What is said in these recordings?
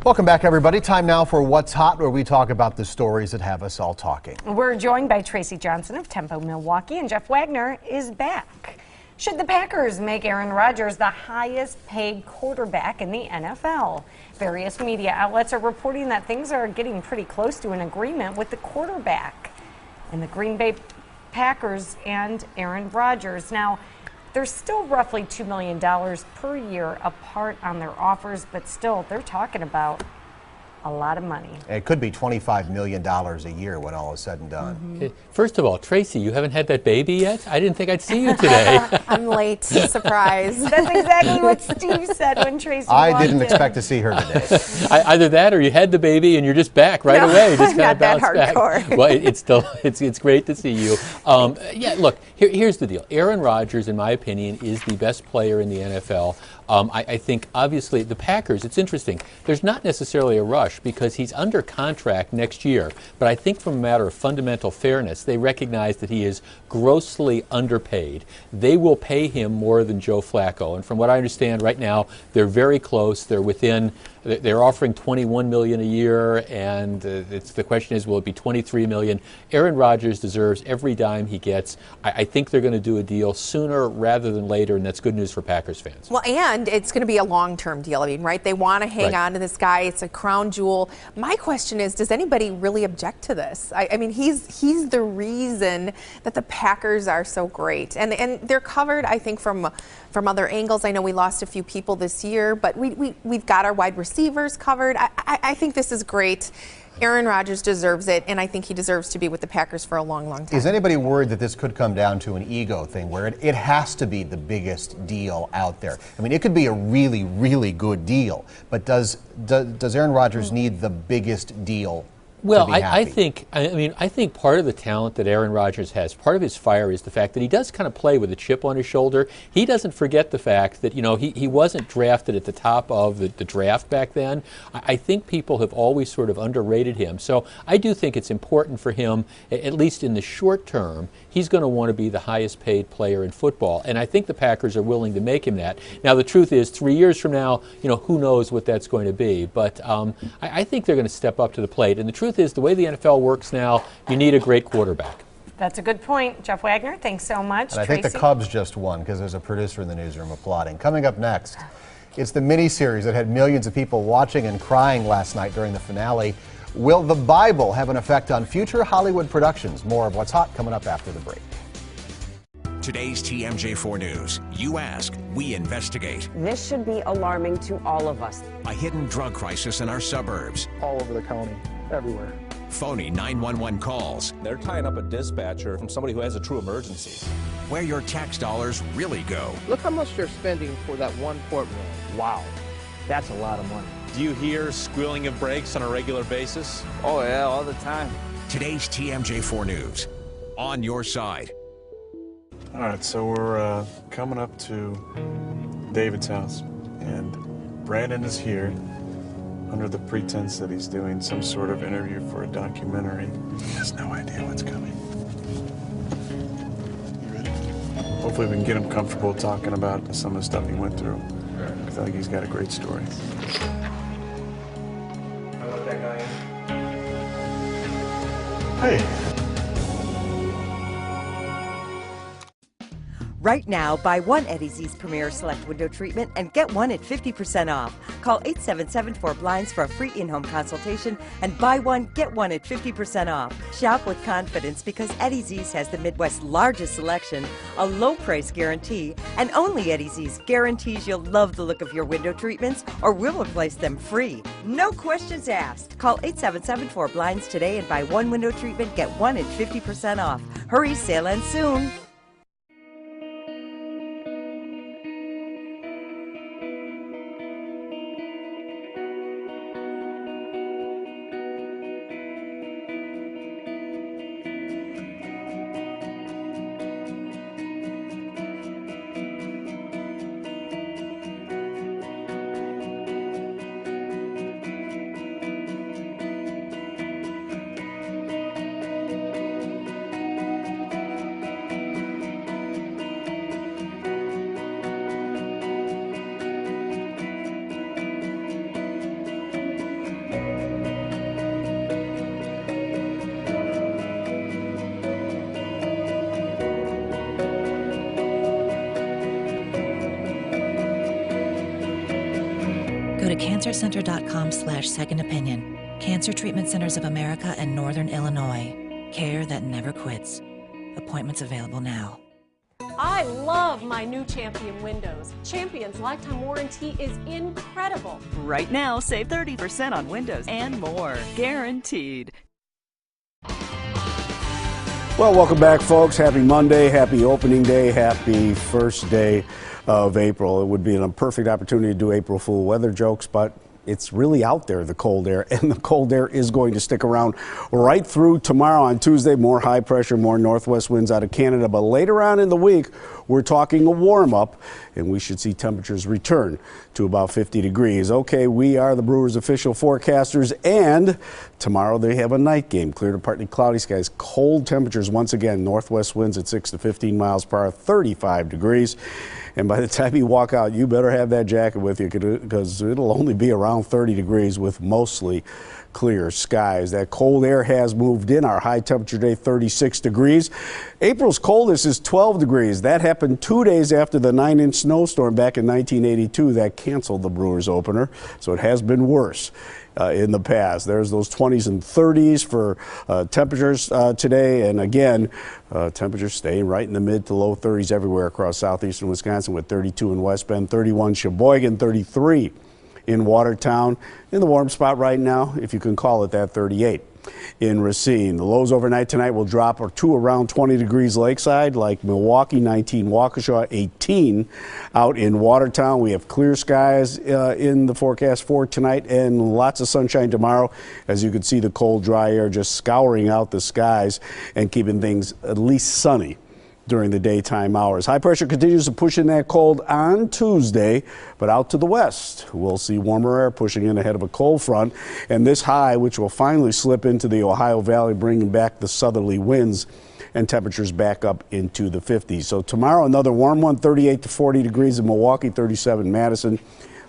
Welcome back, everybody. Time now for What's Hot, where we talk about the stories that have us all talking. We're joined by Tracy Johnson of Tempo Milwaukee, and Jeff Wagner is back. Should the Packers make Aaron Rodgers the highest paid quarterback in the NFL? Various media outlets are reporting that things are getting pretty close to an agreement with the quarterback and the Green Bay Packers and Aaron Rodgers. Now, they're still roughly $2 million per year apart on their offers, but still, they're talking about a lot of money. It could be $25 million a year when all is said and done. First of all, Tracy, you haven't had that baby yet? I didn't think I'd see you today. I'm late. Surprise. That's exactly what Steve said when Tracy walked I didn't in. expect to see her today. Either that or you had the baby and you're just back right away. Just kind of not that bounced back. hardcore. Well, it's great to see you. Yeah, look, here's the deal. Aaron Rodgers, in my opinion, is the best player in the NFL. I think, obviously, the Packers, it's interesting. There's not necessarily a rush because he's under contract next year. But I think from a matter of fundamental fairness, they recognize that he is grossly underpaid. They will pay him more than Joe Flacco. And from what I understand right now, they're very close. They're within. They're offering $21 million a year, and the question is, will it be $23 million? Aaron Rodgers deserves every dime he gets. I think they're going to do a deal sooner rather than later, and that's good news for Packers fans. Well, and it's going to be a long-term deal. I mean, right? They want to hang on to this guy. It's a crown jewel. My question is, does anybody really object to this? I mean, he's the reason that the Packers are so great, and they're covered, I think, from other angles. I know we lost a few people this year, but we've got our wide receivers covered. I think this is great. Aaron Rodgers deserves it, and I think he deserves to be with the Packers for a long, long time. Is anybody worried that this could come down to an ego thing where it has to be the biggest deal out there? I mean, it could be a really, really good deal, but does Aaron Rodgers need the biggest deal? Well, I think part of the talent that Aaron Rodgers has, part of his fire is the fact that he does kind of play with a chip on his shoulder. He doesn't forget the fact that, he wasn't drafted at the top of the draft back then. I think people have always sort of underrated him. So I do think it's important for him, at least in the short term, he's going to want to be the highest paid player in football. And I think the Packers are willing to make him that. Now, the truth is, 3 years from now, who knows what that's going to be. But I think they're going to step up to the plate. And the truth is, the way the NFL works now, you need a great quarterback. That's a good point. Jeff Wagner, thanks so much. And I think the Cubs just won because there's a producer in the newsroom applauding. Coming up next, it's the mini-series that had millions of people watching and crying last night during the finale. Will the Bible have an effect on future Hollywood productions? More of What's Hot coming up after the break. Today's TMJ4 News. You ask, we investigate. This should be alarming to all of us. A hidden drug crisis in our suburbs. All over the county, everywhere. Phony 911 calls. They're tying up a dispatcher from somebody who has a true emergency. Where your tax dollars really go. Look how much they're spending for that one courtroom. Wow, that's a lot of money. Do you hear squealing of brakes on a regular basis? Oh yeah, all the time. Today's TMJ4 News. On your side. All right, so we're coming up to David's house, and Brandon is here under the pretense that he's doing some sort of interview for a documentary. He has no idea what's coming. You ready? Hopefully we can get him comfortable talking about some of the stuff he went through. I feel like he's got a great story. I let that guy in. Hey. Right now, buy one Eddie's East Premier Select Window Treatment and get one at 50% off. Call 877-4BLINDS for a free in-home consultation and buy one, get one at 50% off. Shop with confidence because Eddie's East has the Midwest's largest selection, a low price guarantee, and only Eddie's East guarantees you'll love the look of your window treatments or we'll replace them free. No questions asked. Call 877-4BLINDS today and buy one window treatment, get one at 50% off. Hurry, sale ends soon. to cancercenter.com/second opinion. Cancer Treatment Centers of America and Northern Illinois. Care that never quits. Appointments available now. I love my new Champion windows. Champion's lifetime warranty is incredible. Right now, save 30% on windows and more. Guaranteed. Well, welcome back, folks. Happy Monday, happy opening day, happy first day of April. It would be a perfect opportunity to do April Fool weather jokes, but it's really out there, the cold air, and the cold air is going to stick around right through tomorrow on Tuesday. More high pressure, more northwest winds out of Canada, but later on in the week, we're talking a warm up, and we should see temperatures return to about 50 degrees. Okay, we are the Brewers' official forecasters, and tomorrow they have a night game. Clear to partly cloudy skies, cold temperatures once again, northwest winds at 6 to 15 miles per hour, 35 degrees. And by the time you walk out, you better have that jacket with you because it'll only be around 30 degrees with mostly clear skies. That cold air has moved in. Our high temperature day, 36 degrees. April's coldest is 12 degrees. That happened 2 days after the 9-inch snowstorm back in 1982 that canceled the Brewers opener. So it has been worse in the past. There's those 20s and 30s for temperatures today. And again, temperatures staying right in the mid to low 30s everywhere across southeastern Wisconsin with 32 in West Bend, 31 Sheboygan, 33 in Watertown. In the warm spot right now, if you can call it that, 38 in Racine. The lows overnight tonight will drop to around 20 degrees lakeside, like Milwaukee, 19 Waukesha, 18 out in Watertown. We have clear skies in the forecast for tonight and lots of sunshine tomorrow. As you can see, the cold, dry air just scouring out the skies and keeping things at least sunny during the daytime hours. High pressure continues to push in that cold on Tuesday, but out to the west, we'll see warmer air pushing in ahead of a cold front. And this high, which will finally slip into the Ohio Valley, bringing back the southerly winds and temperatures back up into the 50s. So tomorrow, another warm one, 38 to 40 degrees in Milwaukee, 37 Madison,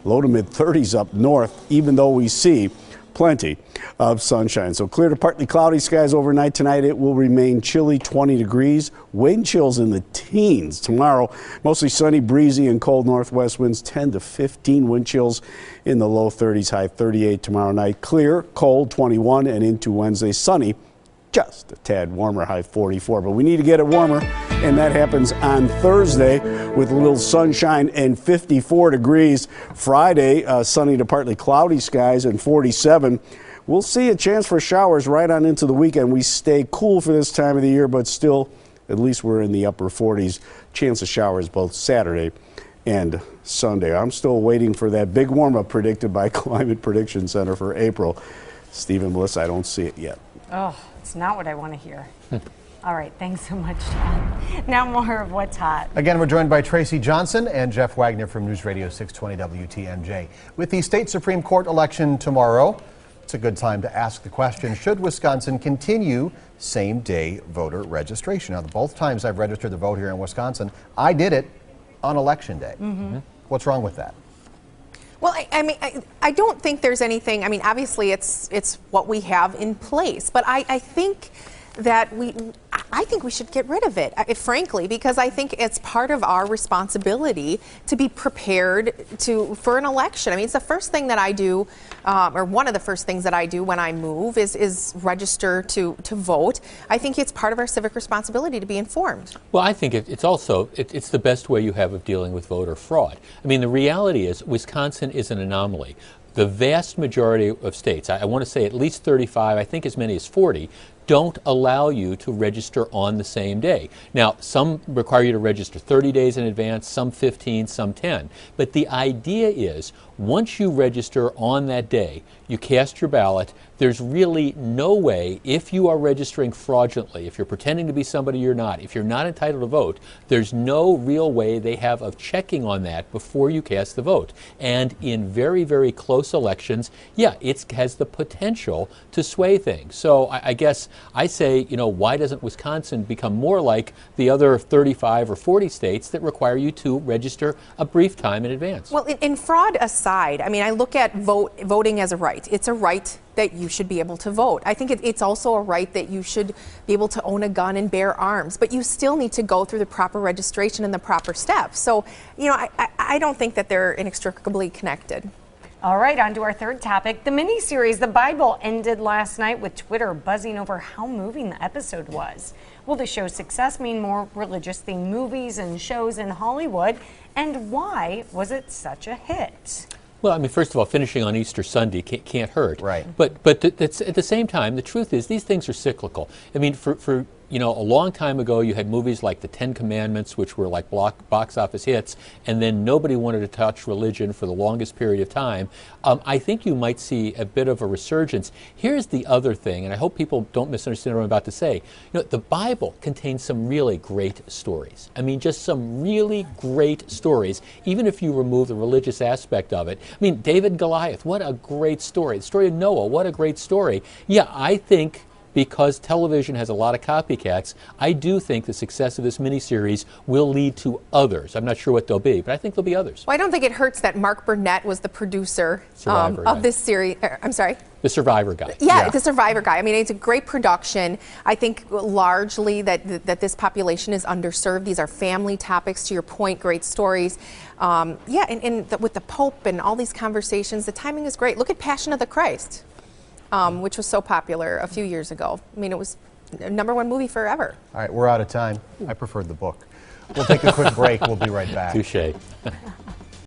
low to mid 30s up north, even though we see plenty of sunshine. So clear to partly cloudy skies overnight tonight. It will remain chilly, 20 degrees. Wind chills in the teens. Tomorrow, mostly sunny, breezy, and cold northwest winds, 10 to 15. Wind chills in the low 30s, high 38 tomorrow night. Clear, cold, 21, and into Wednesday, sunny, just a tad warmer, high 44. But we need to get it warmer, and that happens on Thursday with a little sunshine and 54 degrees. Friday, sunny to partly cloudy skies and 47. We'll see a chance for showers right on into the weekend. We stay cool for this time of the year, but still, at least we're in the upper 40s. Chance of showers both Saturday and Sunday. I'm still waiting for that big warm-up predicted by Climate Prediction Center for April. Steve and Melissa, I don't see it yet. Oh, it's not what I want to hear. All right, thanks so much, John. Now more of what's hot. Again, we're joined by Tracy Johnson and Jeff Wagner from News Radio 620 WTMJ. With the state Supreme Court election tomorrow, it's a good time to ask the question, should Wisconsin continue same-day voter registration? Now, both times I've registered to vote here in Wisconsin, I did it on Election Day. What's wrong with that? Well, I don't think there's anything. I mean, obviously, it's what we have in place, but I think that I think we should get rid of it, frankly, because I think it's part of our responsibility to be prepared for an election. I mean, it's the first thing that I do, or one of the first things that I do when I move is register to vote. I think it's part of our civic responsibility to be informed. Well, I think it's also it's the best way you have of dealing with voter fraud. I mean, the reality is Wisconsin is an anomaly. The vast majority of states, I want to say at least 35, I think as many as 40, don't allow you to register on the same day. Now, some require you to register 30 days in advance, some 15, some 10. But the idea is, once you register on that day, you cast your ballot, there's really no way, if you are registering fraudulently, if you're pretending to be somebody you're not, if you're not entitled to vote, there's no real way they have of checking on that before you cast the vote. And in very, very close elections, yeah, it has the potential to sway things. So I guess I say, you know, why doesn't Wisconsin become more like the other 35 or 40 states that require you to register a brief time in advance? Well, in fraud aside, I mean, I look at voting as a right. It's a right that you should be able to vote. I think it's also a right that you should be able to own a gun and bear arms, but you still need to go through the proper registration and the proper steps. So, you know, I don't think that they're inextricably connected. All right, on to our third topic. The miniseries The Bible ended last night with Twitter buzzing over how moving the episode was. Will the show's success mean more religious-themed movies and shows in Hollywood? And why was it such a hit? Well, I mean, first of all, finishing on Easter Sunday can't hurt. Right. But that's, at the same time, the truth is these things are cyclical. I mean, for a long time ago, you had movies like The Ten Commandments, which were like box office hits, and then nobody wanted to touch religion for the longest period of time. I think you might see a bit of a resurgence. Here's the other thing, and I hope people don't misunderstand what I'm about to say. The Bible contains some really great stories. I mean, just some really great stories, even if you remove the religious aspect of it. I mean, David and Goliath, what a great story. The story of Noah, what a great story. Yeah, I think because television has a lot of copycats, I do think the success of this miniseries will lead to others. I'm not sure what they'll be, but I think there'll be others. Well, I don't think it hurts that Mark Burnett was the producer of this series. I'm sorry? The Survivor guy. Yeah, the Survivor guy. I mean, it's a great production. I think largely that this population is underserved. These are family topics, to your point, great stories. And with the Pope and all these conversations, the timing is great. Look at Passion of the Christ. Which was so popular a few years ago. I mean, it was a #1 movie forever. All right, we're out of time. I preferred the book. We'll take a quick break. We'll be right back. Touché.